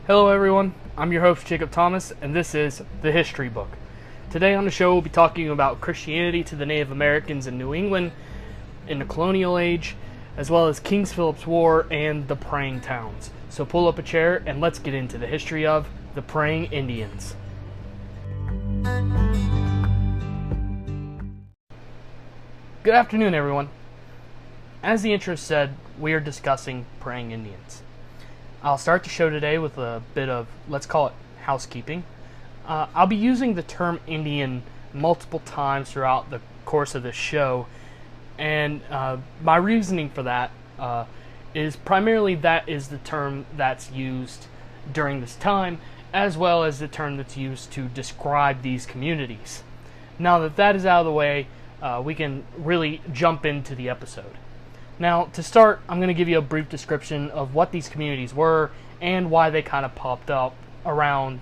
Hello everyone, I'm your host Jacob Thomas, and this is The History Book. Today on the show we'll be talking about Christianity to the Native Americans in New England in the colonial age, as well as King Philip's War and the Praying Towns. So pull up a chair and let's get into the history of the Praying Indians. Good afternoon everyone. As the intro said, we are discussing Praying Indians. I'll start the show today with a bit of, let's call it, housekeeping. I'll be using the term Indian multiple times throughout the course of this show, and my reasoning for that is primarily that is the term that's used during this time, as well as the term that's used to describe these communities. Now that that is out of the way, we can really jump into the episode. Now, to start, I'm going to give you a brief description of what these communities were and why they kind of popped up around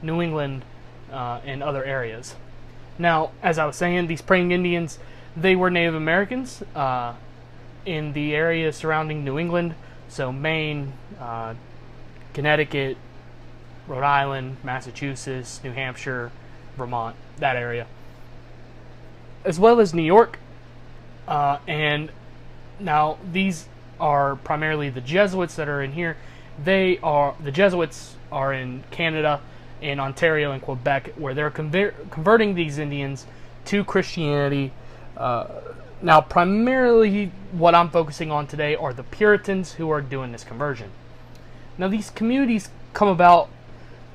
New England and other areas. Now, as I was saying, these Praying Indians, they were Native Americans in the area surrounding New England, so Maine, Connecticut, Rhode Island, Massachusetts, New Hampshire, Vermont, that area, as well as New York, and now, these are primarily the Jesuits that are in here. The Jesuits are in Canada, in Ontario, and Quebec, where they're converting these Indians to Christianity. Now, primarily what I'm focusing on today are the Puritans who are doing this conversion. Now, these communities come about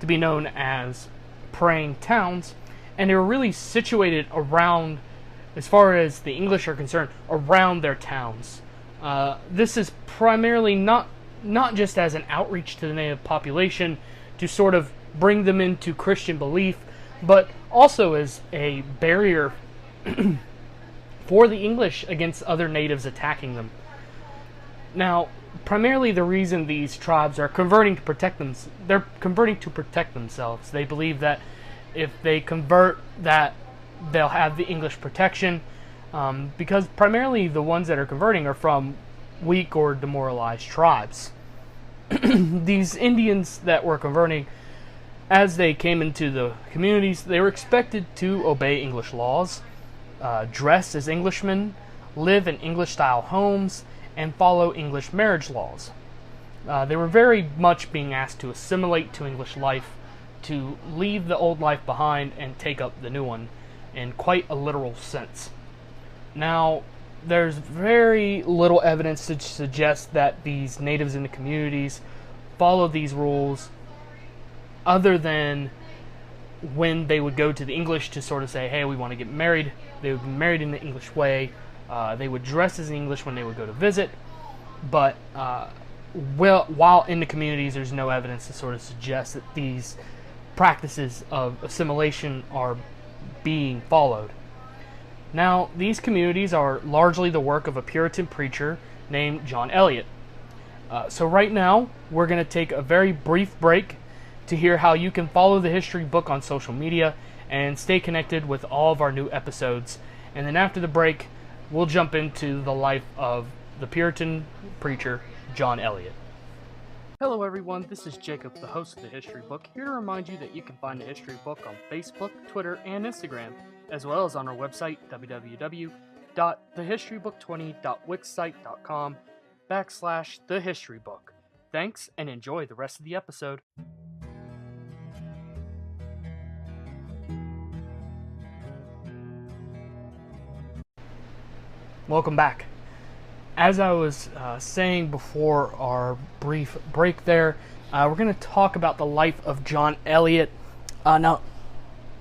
to be known as praying towns, and they were really situated around, as far as the English are concerned, around their towns. This is primarily not just as an outreach to the native population to sort of bring them into Christian belief, but also as a barrier for the English against other natives attacking them. Now, primarily the reason these tribes are converting to protect them, they're converting to protect themselves. They believe that if they convert, that they'll have the English protection, because primarily the ones that are converting are from weak or demoralized tribes. These Indians that were converting, as they came into the communities, they were expected to obey English laws, dress as Englishmen, live in English-style homes, and follow English marriage laws. They were very much being asked to assimilate to English life, to leave the old life behind and take up the new one, in quite a literal sense. Now, there's very little evidence to suggest that these natives in the communities followed these rules, other than when they would go to the English to sort of say, hey, we want to get married. They would be married in the English way. They would dress as English when they would go to visit, but while in the communities, there's no evidence to sort of suggest that these practices of assimilation are being followed. Now, these communities are largely the work of a Puritan preacher named John Eliot. So right now, we're going to take a very brief break to hear how you can follow the history book on social media and stay connected with all of our new episodes. And then after the break, we'll jump into the life of the Puritan preacher John Eliot. Hello everyone, this is Jacob, the host of The History Book, here to remind you that you can find The History Book on Facebook, Twitter, and Instagram, as well as on our website, www.thehistorybook20.wixsite.com/thehistorybook. Thanks, and enjoy the rest of the episode. Welcome back. As I was saying before our brief break there, we're going to talk about the life of John Eliot. Now,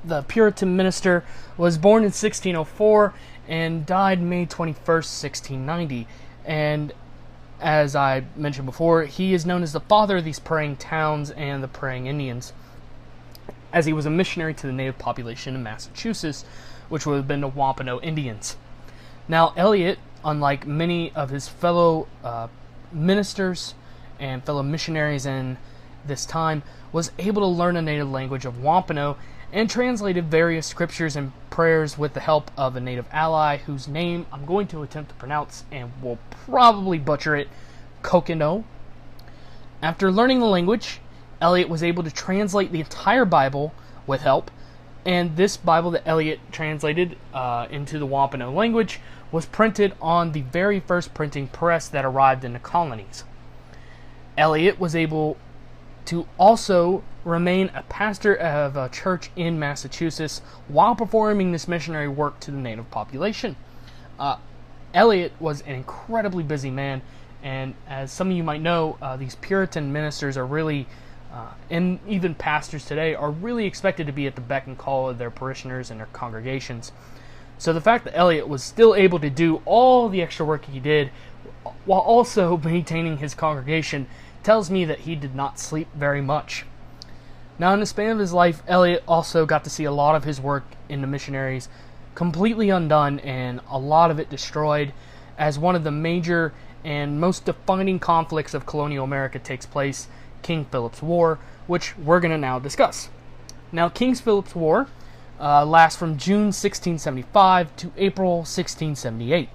the Puritan minister was born in 1604 and died May 21st, 1690. And as I mentioned before, he is known as the father of these praying towns and the praying Indians, as he was a missionary to the native population in Massachusetts, which would have been the Wampanoag Indians. Now, Eliot, unlike many of his fellow ministers and fellow missionaries in this time, was able to learn a native language of Wampanoag and translated various scriptures and prayers with the help of a native ally whose name I'm going to attempt to pronounce and will probably butcher it, Kokino. After learning the language, Eliot was able to translate the entire Bible with help, and this Bible that Eliot translated into the Wampano language was printed on the very first printing press that arrived in the colonies. Eliot was able to also remain a pastor of a church in Massachusetts while performing this missionary work to the native population. Eliot was an incredibly busy man, and as some of you might know, these Puritan ministers are really, and even pastors today, are really expected to be at the beck and call of their parishioners and their congregations. So the fact that Eliot was still able to do all the extra work he did while also maintaining his congregation tells me that he did not sleep very much. Now, in the span of his life, Eliot also got to see a lot of his work in the missionaries completely undone and a lot of it destroyed as one of the major and most defining conflicts of colonial America takes place, King Philip's War, which we're going to now discuss. Now, King Philip's War lasts from June 1675 to April 1678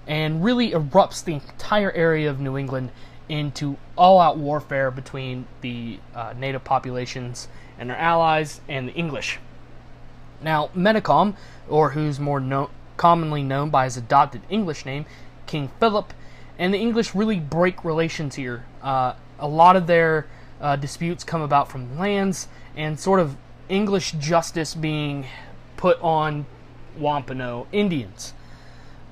and really erupts the entire area of New England into all-out warfare between the native populations and their allies and the English. Now, Metacom, or who's more commonly known by his adopted English name, King Philip, and the English really break relations here. A lot of their disputes come about from lands and sort of English justice being put on Wampano Indians.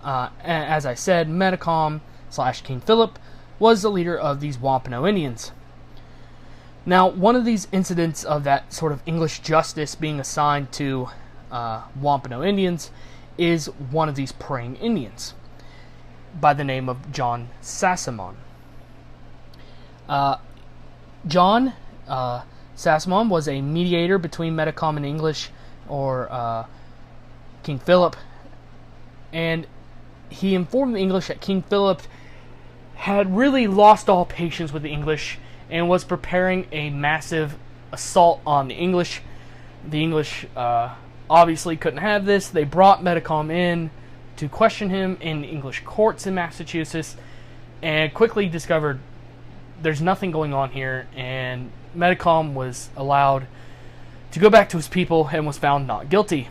As I said, Metacom / King Philip was the leader of these Wampano Indians. Now, one of these incidents of that sort of English justice being assigned to Wampano Indians is one of these praying Indians by the name of John Sassamon. John Sassamon was a mediator between Metacom and English, or King Philip, and he informed the English that King Philip had really lost all patience with the English and was preparing a massive assault on the English. The English obviously couldn't have this. They brought Metacom in to question him in English courts in Massachusetts and quickly discovered there's nothing going on here, and Metacom was allowed to go back to his people and was found not guilty.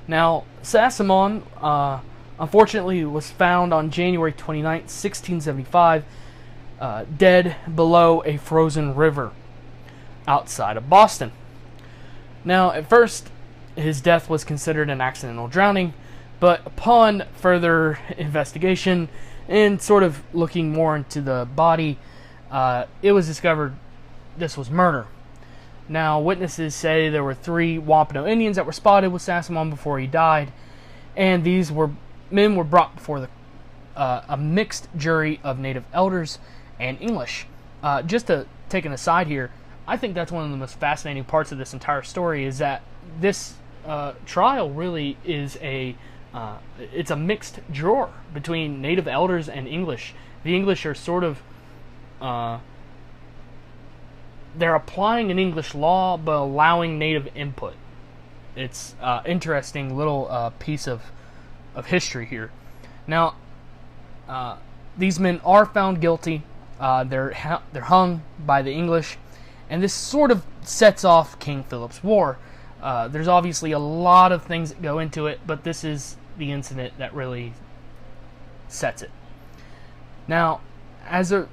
Now, Sassamon unfortunately was found on January 29, 1675, dead below a frozen river outside of Boston. Now, at first, his death was considered an accidental drowning, but upon further investigation and sort of looking more into the body, it was discovered this was murder. Now, witnesses say there were 3 Wampano Indians that were spotted with Sassamon before he died, and these men were brought before a mixed jury of native elders and English. Just to take an aside here, I think that's one of the most fascinating parts of this entire story is that this trial really is it's a mixed juror between native elders and English. The English are sort of they're applying an English law but allowing native input. It's interesting little piece of history here. Now, these men are found guilty. They're hung by the English, and this sort of sets off King Philip's War. There's obviously a lot of things that go into it, but this is the incident that really sets it. Now, as a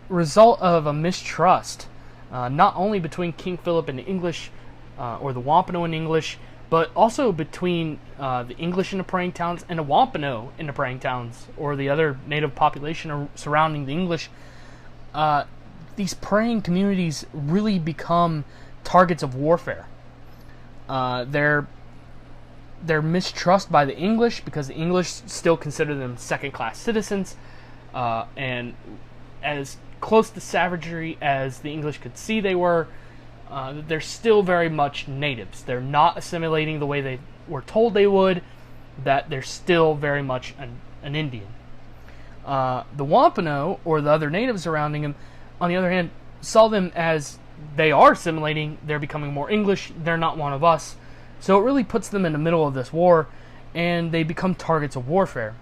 result of a mistrust, not only between King Philip and the English, or the Wampano and English, but also between the English in the praying towns and the Wampano in the praying towns, or the other native population surrounding the English, these praying communities really become targets of warfare. They're mistrust by the English because the English still consider them second-class citizens, and as close to savagery as the English could see they were, they're still very much natives. They're not assimilating the way they were told they would, that they're still very much an Indian. The Wampano, or the other natives surrounding them, on the other hand, saw them as they are assimilating, they're becoming more English, they're not one of us. So it really puts them in the middle of this war, and they become targets of warfare.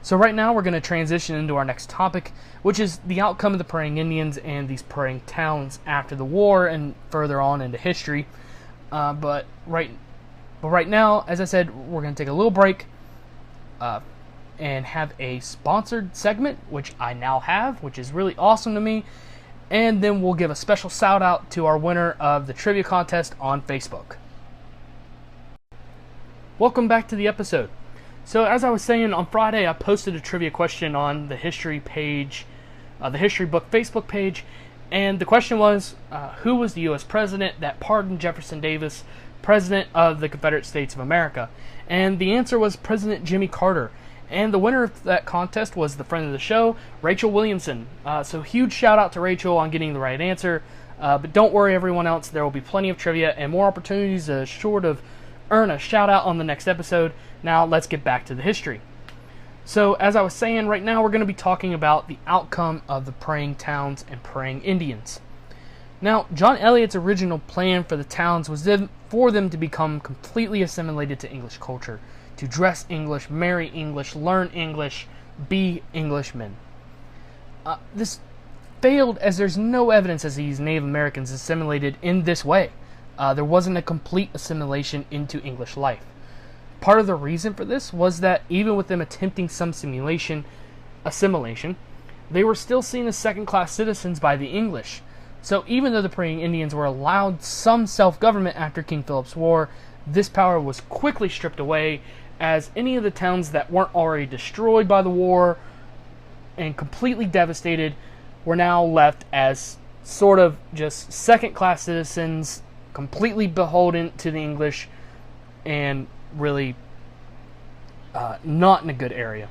So right now we're going to transition into our next topic, which is the outcome of the praying Indians and these praying towns after the war and further on into history. But right now, as I said, we're going to take a little break and have a sponsored segment, which I now have, which is really awesome to me. And then we'll give a special shout out to our winner of the trivia contest on Facebook. Welcome back to the episode. So as I was saying, on Friday I posted a trivia question on the history page, the History Book Facebook page, and the question was, who was the U.S. president that pardoned Jefferson Davis, President of the Confederate States of America? And the answer was President Jimmy Carter. And the winner of that contest was the friend of the show, Rachel Williamson. So huge shout out to Rachel on getting the right answer. But don't worry, everyone else, there will be plenty of trivia and more opportunities to sort of earn a shout out on the next episode. Now let's get back to the history. So as I was saying, right now we're going to be talking about the outcome of the praying towns and praying Indians. Now, John Eliot's original plan for the towns was for them to become completely assimilated to English culture, to dress English, marry English, learn English, be Englishmen. This failed as there's no evidence as these Native Americans assimilated in this way. There wasn't a complete assimilation into English life. Part of the reason for this was that even with them attempting some assimilation, they were still seen as second-class citizens by the English. So even though the praying Indians were allowed some self-government after King Philip's War, this power was quickly stripped away, as any of the towns that weren't already destroyed by the war and completely devastated were now left as sort of just second-class citizens, completely beholden to the English, and really not in a good area.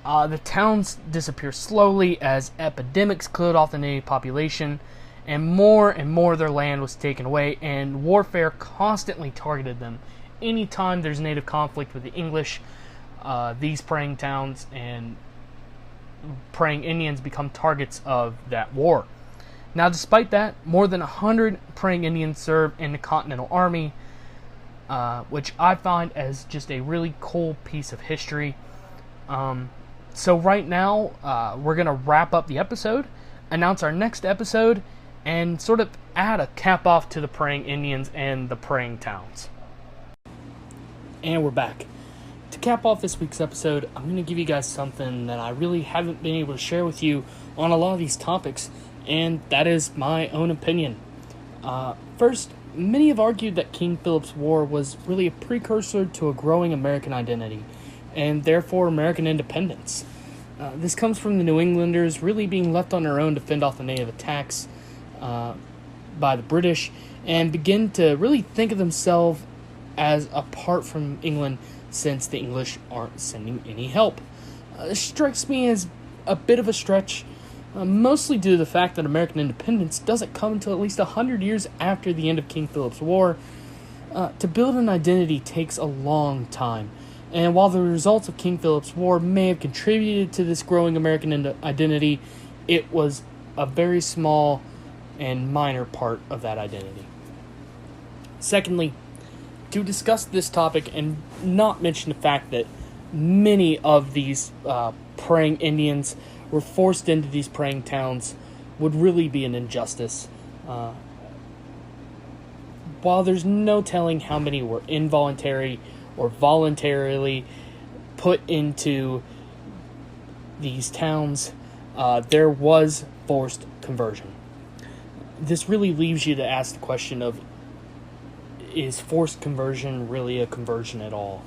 The towns disappear slowly as epidemics killed off the native population, and more of their land was taken away, and warfare constantly targeted them. Anytime there's native conflict with the English, these praying towns and praying Indians become targets of that war. Now, despite that, more than 100 praying Indians served in the Continental Army, which I find as just a really cool piece of history. So right now, we're going to wrap up the episode, announce our next episode, and sort of add a cap off to the praying Indians and the praying towns. And we're back. To cap off this week's episode, I'm going to give you guys something that I really haven't been able to share with you on a lot of these topics, and that is my own opinion. First, many have argued that King Philip's War was really a precursor to a growing American identity, and therefore American independence. This comes from the New Englanders really being left on their own to fend off the native attacks by the British, and begin to really think of themselves as apart from England, since the English aren't sending any help. This strikes me as a bit of a stretch, mostly due to the fact that American independence doesn't come until at least 100 years after the end of King Philip's War. To build an identity takes a long time, and while the results of King Philip's War may have contributed to this growing American identity, it was a very small and minor part of that identity. Secondly, to discuss this topic and not mention the fact that many of these praying Indians were forced into these praying towns would really be an injustice. While there's no telling how many were involuntary or voluntarily put into these towns, there was forced conversion. This really leaves you to ask the question of, is forced conversion really a conversion at all?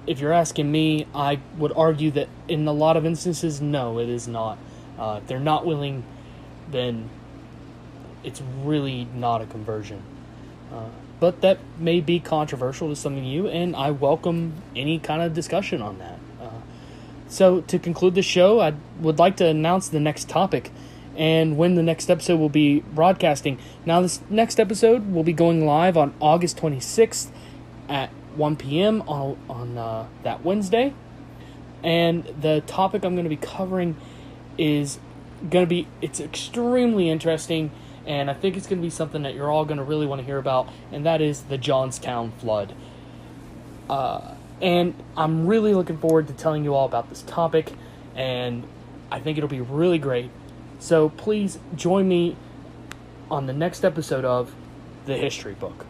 If you're asking me, I would argue that in a lot of instances, no, it is not. If they're not willing, then it's really not a conversion. But that may be controversial to some of you, and I welcome any kind of discussion on that. So to conclude the show, I would like to announce the next topic and when the next episode will be broadcasting. Now, this next episode will be going live on August 26th at 1 p.m. on that Wednesday. And the topic I'm going to be covering is it's extremely interesting, and I think it's going to be something that you're all going to really want to hear about, and that is the Johnstown flood. And I'm really looking forward to telling you all about this topic, and I think it'll be really great. So please join me on the next episode of The History Book.